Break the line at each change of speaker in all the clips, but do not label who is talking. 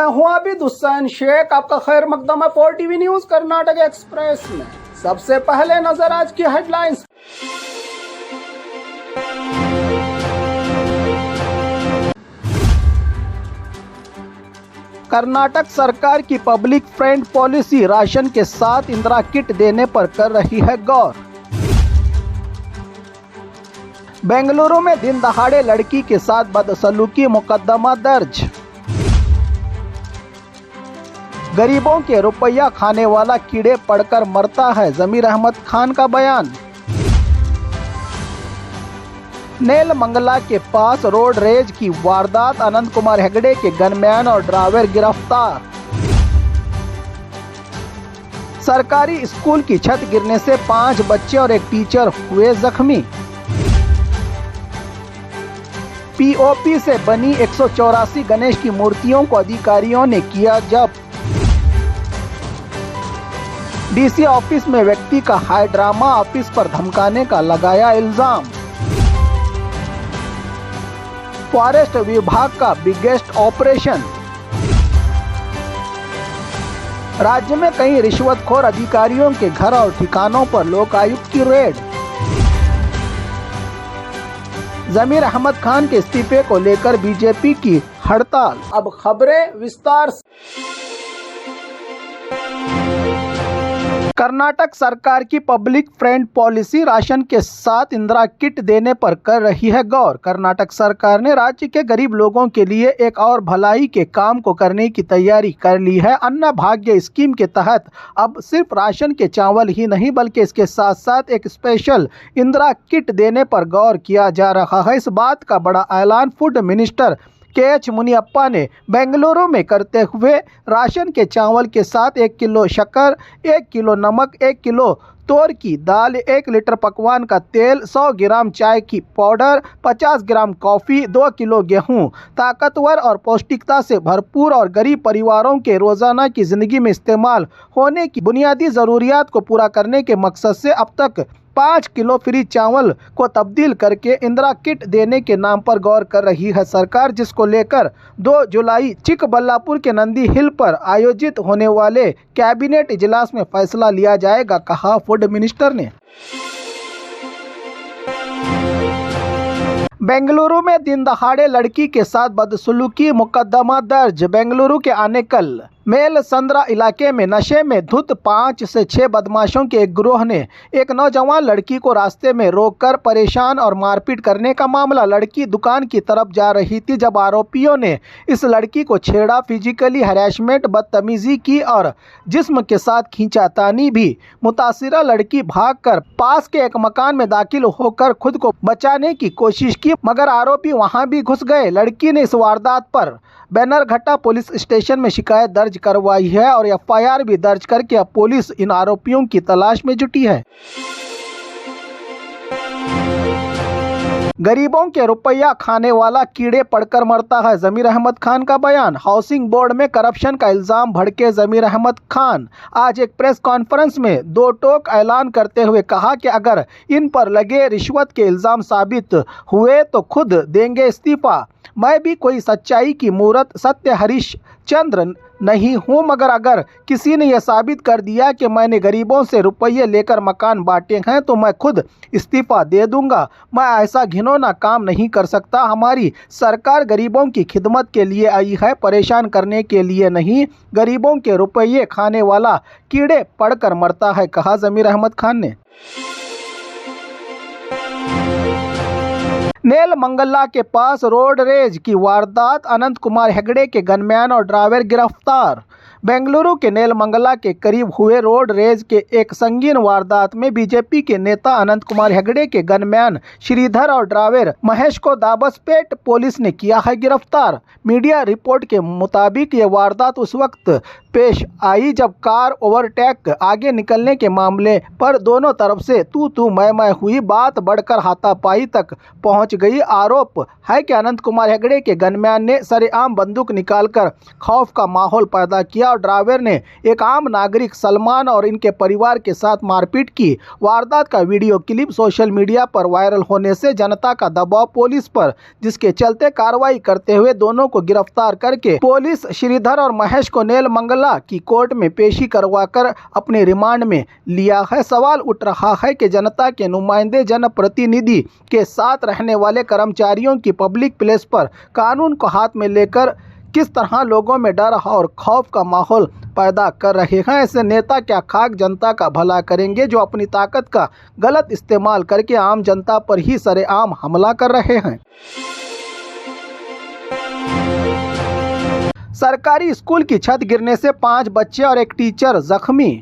हूं आबिद हुसैन शेख, आपका खैर मकदम है 4 टीवी न्यूज कर्नाटक एक्सप्रेस में। सबसे पहले नजर आज की हेडलाइंस। कर्नाटक सरकार की पब्लिक फ्रेंड पॉलिसी राशन के साथ इंदिरा किट देने पर कर रही है गौर। बेंगलुरु में दिन दहाड़े लड़की के साथ बदसलूकी मुकदमा दर्ज। गरीबों के रुपया खाने वाला कीड़े पड़कर मरता है, जमीर अहमद खान का बयान। नेलमंगला के पास रोड रेज की वारदात, अनंत कुमार हेगड़े के गनमैन और ड्राइवर गिरफ्तार। सरकारी स्कूल की छत गिरने से 5 बच्चे और एक टीचर हुए जख्मी। पीओपी से बनी 184 गणेश की मूर्तियों को अधिकारियों ने किया जब्त। डीसी ऑफिस में व्यक्ति का हाई ड्रामा, ऑफिस पर धमकाने का लगाया इल्जाम। फॉरेस्ट विभाग का बिगेस्ट ऑपरेशन। राज्य में कई रिश्वतखोर अधिकारियों के घर और ठिकानों पर लोकायुक्त की रेड। जमीर अहमद खान के इस्तीफे को लेकर बीजेपी की हड़ताल। अब खबरें विस्तार से। कर्नाटक सरकार की पब्लिक फ्रेंड पॉलिसी राशन के साथ इंदिरा किट देने पर कर रही है गौर। कर्नाटक सरकार ने राज्य के गरीब लोगों के लिए एक और भलाई के काम को करने की तैयारी कर ली है। अन्न भाग्य स्कीम के तहत अब सिर्फ राशन के चावल ही नहीं बल्कि इसके साथ साथ एक स्पेशल इंदिरा किट देने पर गौर किया जा रहा है। इस बात का बड़ा ऐलान फूड मिनिस्टर के.एच. मुनियप्पा ने बेंगलुरु में करते हुए राशन के चावल के साथ 1 किलो शक्कर, 1 किलो नमक, 1 किलो तोर की दाल, 1 लीटर पकवान का तेल, 100 ग्राम चाय की पाउडर, 50 ग्राम कॉफ़ी, 2 किलो गेहूं, ताकतवर और पौष्टिकता से भरपूर और गरीब परिवारों के रोज़ाना की ज़िंदगी में इस्तेमाल होने की बुनियादी ज़रूरियात को पूरा करने के मकसद से अब तक 5 किलो फ्री चावल को तब्दील करके इंदिरा किट देने के नाम पर गौर कर रही है सरकार, जिसको लेकर 2 जुलाई चिकबल्लापुर के नंदी हिल पर आयोजित होने वाले कैबिनेट इजलास में फैसला लिया जाएगा, कहा फूड मिनिस्टर ने। बेंगलुरु में दिन दहाड़े लड़की के साथ बदसलूकी मुकदमा दर्ज। बेंगलुरु के आनेकल मेल संद्रा इलाके में नशे में धुत 5 से 6 बदमाशों के एक गिरोह ने एक नौजवान लड़की को रास्ते में रोककर परेशान और मारपीट करने का मामला। लड़की दुकान की तरफ जा रही थी जब आरोपियों ने इस लड़की को छेड़ा, फिजिकली हैरेसमेंट, बदतमीजी की और जिस्म के साथ खींचातानी भी। मुतासिरा लड़की भागकर पास के एक मकान में दाखिल होकर खुद को बचाने की कोशिश की, मगर आरोपी वहां भी घुस गए। लड़की ने इस वारदात पर बैनरघट्टा पुलिस स्टेशन में शिकायत दर्ज करवाई है और एफआईआर भी दर्ज करके अब पुलिस इन आरोपियों की तलाश में जुटी है। गरीबों के रुपया खाने वाला कीड़े पड़कर मरता है, जमीर अहमद खान का बयान। हाउसिंग बोर्ड में करप्शन का इल्जाम भड़के जमीर अहमद खान आज एक प्रेस कॉन्फ्रेंस में 2 टोक ऐलान करते हुए कहा कि अगर इन पर लगे रिश्वत के इल्जाम साबित हुए तो खुद देंगे इस्तीफा। मैं भी कोई सच्चाई की मूरत सत्य हरीश चंद्र नहीं हूँ, मगर अगर किसी ने यह साबित कर दिया कि मैंने गरीबों से रुपये लेकर मकान बांटे हैं तो मैं खुद इस्तीफा दे दूंगा। मैं ऐसा घिनौना काम नहीं कर सकता। हमारी सरकार गरीबों की खिदमत के लिए आई है, परेशान करने के लिए नहीं। गरीबों के रुपये खाने वाला कीड़े पड़कर मरता है, कहा जमीर अहमद खान ने। नेलमंगला के पास रोड रेज की वारदात, अनंत कुमार हेगड़े के गनमैन और ड्राइवर गिरफ्तार। बेंगलुरु के नेलमंगला के करीब हुए रोड रेज के एक संगीन वारदात में बीजेपी के नेता अनंत कुमार हेगड़े के गनमैन श्रीधर और ड्राइवर महेश को दाबसपेट पुलिस ने किया है गिरफ्तार। मीडिया रिपोर्ट के मुताबिक ये वारदात उस वक्त पेश आई जब कार ओवरटेक आगे निकलने के मामले पर दोनों तरफ से तू मैं हुई। बात बढ़कर हाथापाई तक पहुंच गई। आरोप है कि अनंत कुमार हेगड़े के गनमैन ने सरेआम बंदूक निकालकर खौफ का माहौल पैदा किया किया और ड्राइवर ने एक आम नागरिक सलमान और इनके परिवार के साथ मारपीट की। वारदात का वीडियो क्लिप सोशल मीडिया पर वायरल होने से जनता का दबाव पुलिस पर, जिसके चलते कार्रवाई करते हुए दोनों को गिरफ्तार करके पुलिस श्रीधर और महेश को नेलमंगला की कोर्ट में पेशी करवाकर अपने रिमांड में लिया है। सवाल उठ रहा है कि जनता के नुमाइंदे जनप्रतिनिधि के साथ रहने वाले कर्मचारियों की पब्लिक प्लेस पर कानून को हाथ में लेकर किस तरह लोगों में डर और खौफ का माहौल पैदा कर रहे हैं। ऐसे नेता क्या खाक जनता का भला करेंगे जो अपनी ताकत का गलत इस्तेमाल करके आम जनता पर ही सरेआम हमला कर रहे हैं। सरकारी स्कूल की छत गिरने से 5 बच्चे और एक टीचर जख्मी।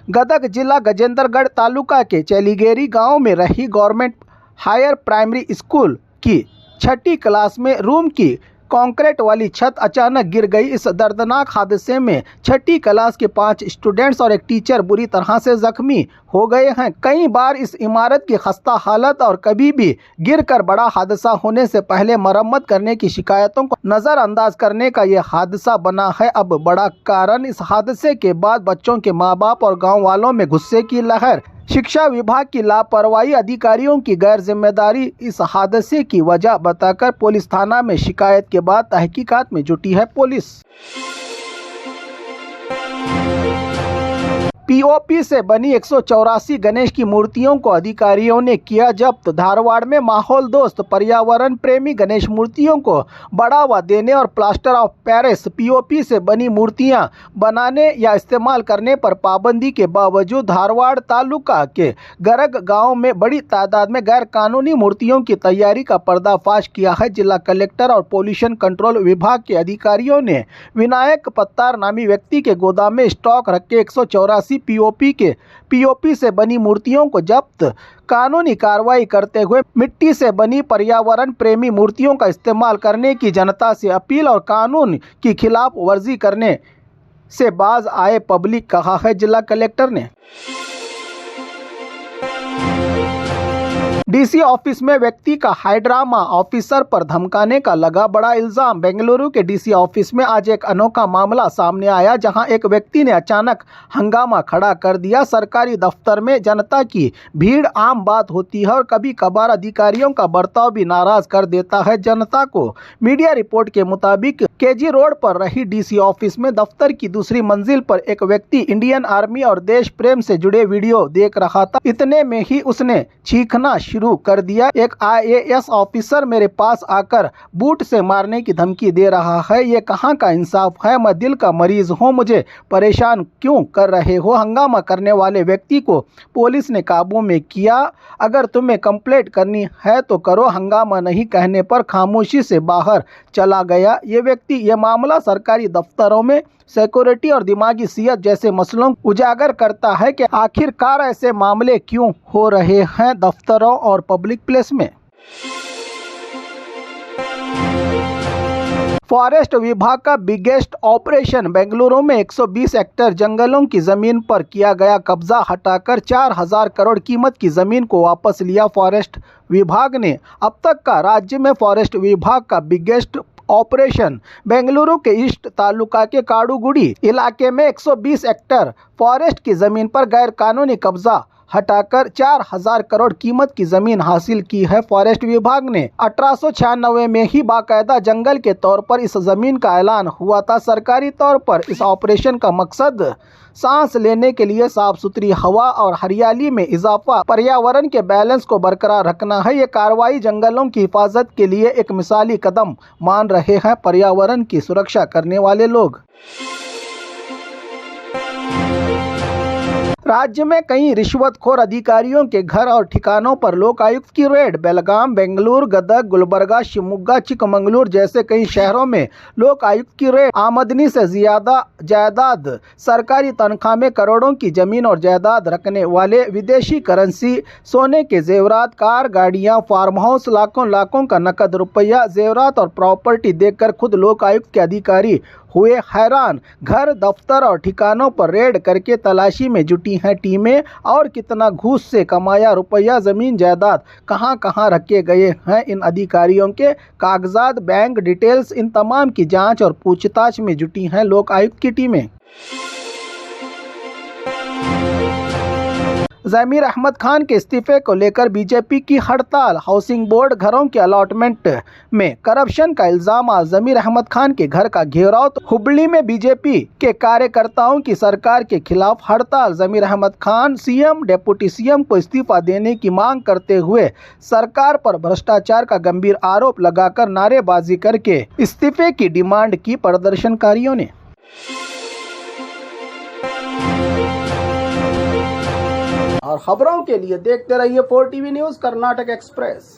गदग जिला गजेंद्रगढ़ तालुका के चलीगेरी गांव में रही गवर्नमेंट हायर प्राइमरी स्कूल की 6ठी क्लास में रूम की कंक्रीट वाली छत अचानक गिर गई। इस दर्दनाक हादसे में 6ठी क्लास के 5 स्टूडेंट्स और एक टीचर बुरी तरह से जख्मी हो गए हैं। कई बार इस इमारत की खस्ता हालत और कभी भी गिरकर बड़ा हादसा होने से पहले मरम्मत करने की शिकायतों को नज़रअंदाज करने का ये हादसा बना है। अब बड़ा कारण, इस हादसे के बाद बच्चों के माँ बाप और गाँव वालों में गुस्से की लहर, शिक्षा विभाग की लापरवाही, अधिकारियों की गैर जिम्मेदारी इस हादसे की वजह बताकर पुलिस थाना में शिकायत के बाद तहकीकात में जुटी है पुलिस। पीओपी से बनी 184 गणेश की मूर्तियों को अधिकारियों ने किया जब्त। धारवाड़ में माहौल दोस्त पर्यावरण प्रेमी गणेश मूर्तियों को बढ़ावा देने और प्लास्टर ऑफ पेरिस पीओपी से बनी मूर्तियां बनाने या इस्तेमाल करने पर पाबंदी के बावजूद धारवाड़ तालुका के गरग गांव में बड़ी तादाद में गैर कानूनी मूर्तियों की तैयारी का पर्दाफाश किया है। जिला कलेक्टर और पोल्यूशन कंट्रोल विभाग के अधिकारियों ने विनायक पत्तार नामी व्यक्ति के गोदाम में स्टॉक रखे 184 पीओपी से बनी मूर्तियों को जब्त। कानूनी कार्रवाई करते हुए मिट्टी से बनी पर्यावरण प्रेमी मूर्तियों का इस्तेमाल करने की जनता से अपील और कानून की खिलाफ वर्जी करने से बाज आए पब्लिक, कहा है जिला कलेक्टर ने। डीसी ऑफिस में व्यक्ति का हाईड्रामा, ऑफिसर पर धमकाने का लगा बड़ा इल्जाम। बेंगलुरु के डीसी ऑफिस में आज एक अनोखा मामला सामने आया जहां एक व्यक्ति ने अचानक हंगामा खड़ा कर दिया। सरकारी दफ्तर में जनता की भीड़ आम बात होती है और कभी कभार अधिकारियों का बर्ताव भी नाराज कर देता है जनता को। मीडिया रिपोर्ट के मुताबिक केजी रोड पर रही डीसी ऑफिस में दफ्तर की दूसरी मंजिल पर एक व्यक्ति इंडियन आर्मी और देश प्रेम से जुड़े वीडियो देख रहा था। इतने में ही उसने चीखना शुरू कर दिया। एक IAS ऑफिसर मेरे पास आकर बूट से मारने की धमकी दे रहा है। ये कहाँ का इंसाफ है? मैं दिल का मरीज हूँ, मुझे परेशान क्यों कर रहे हो? हंगामा करने वाले व्यक्ति को पुलिस ने काबू में किया। अगर तुम्हें कंप्लेंट करनी है तो करो, हंगामा नहीं कहने पर खामोशी से बाहर चला गया ये व्यक्ति। ये मामला सरकारी दफ्तरों में सिक्योरिटी और दिमागी सेहत जैसे मसलों को उजागर करता है कि आखिरकार ऐसे मामले क्यों हो रहे हैं दफ्तरों और पब्लिक प्लेस में। फॉरेस्ट विभाग का बिगेस्ट ऑपरेशन। बेंगलुरु में 120 हेक्टेयर जंगलों की जमीन पर किया गया कब्जा हटाकर 4000 करोड़ कीमत की जमीन को वापस लिया फॉरेस्ट विभाग ने। अब तक का राज्य में फॉरेस्ट विभाग का बिगेस्ट ऑपरेशन बेंगलुरु के ईस्ट तालुका के काडुगुड़ी इलाके में 120 हेक्टेयर फॉरेस्ट की जमीन पर गैर कानूनी कब्जा हटाकर 4000 करोड़ कीमत की जमीन हासिल की है। फॉरेस्ट विभाग ने 1896 में ही बाकायदा जंगल के तौर पर इस जमीन का ऐलान हुआ था। सरकारी तौर पर इस ऑपरेशन का मकसद सांस लेने के लिए साफ सुथरी हवा और हरियाली में इजाफा, पर्यावरण के बैलेंस को बरकरार रखना है। ये कार्रवाई जंगलों की हिफाजत के लिए एक मिसाली कदम मान रहे हैं पर्यावरण की सुरक्षा करने वाले लोग। राज्य में कई रिश्वतखोर अधिकारियों के घर और ठिकानों पर लोकायुक्त की रेड। बेलगाम, बेंगलुरु, गदग, गुलबर्गा, शिवमोगा, चिकमंगलुरु जैसे कई शहरों में लोकायुक्त की रेड। आमदनी से ज्यादा जायदाद, सरकारी तनख्वाह में करोड़ों की जमीन और जायदाद रखने वाले, विदेशी करेंसी, सोने के जेवरात, कार, गाड़ियां, फार्म हाउस, लाखों लाखों का नकद रुपया, जेवरात और प्रॉपर्टी देखकर खुद लोकायुक्त के अधिकारी हुए हैरान। घर, दफ्तर और ठिकानों पर रेड करके तलाशी में जुटी हैं टीमें। और कितना घूस से कमाया रुपया, जमीन जायदाद कहां कहां रखे गए हैं इन अधिकारियों के कागजात, बैंक डिटेल्स, इन तमाम की जांच और पूछताछ में जुटी हैं लोकायुक्त की टीमें। ज़मीर अहमद खान के इस्तीफे को लेकर बीजेपी की हड़ताल। हाउसिंग बोर्ड घरों के अलॉटमेंट में करप्शन का इल्जाम। ज़मीर अहमद खान के घर का घेराव। तो हुबली में बीजेपी के कार्यकर्ताओं की सरकार के खिलाफ हड़ताल। Zameer Ahmed Khan CM deputy CM को इस्तीफा देने की मांग करते हुए सरकार पर भ्रष्टाचार का गंभीर आरोप लगाकर नारेबाजी करके इस्तीफे की डिमांड की प्रदर्शनकारियों ने। और खबरों के लिए देखते रहिए 4 टीवी न्यूज़ कर्नाटक एक्सप्रेस।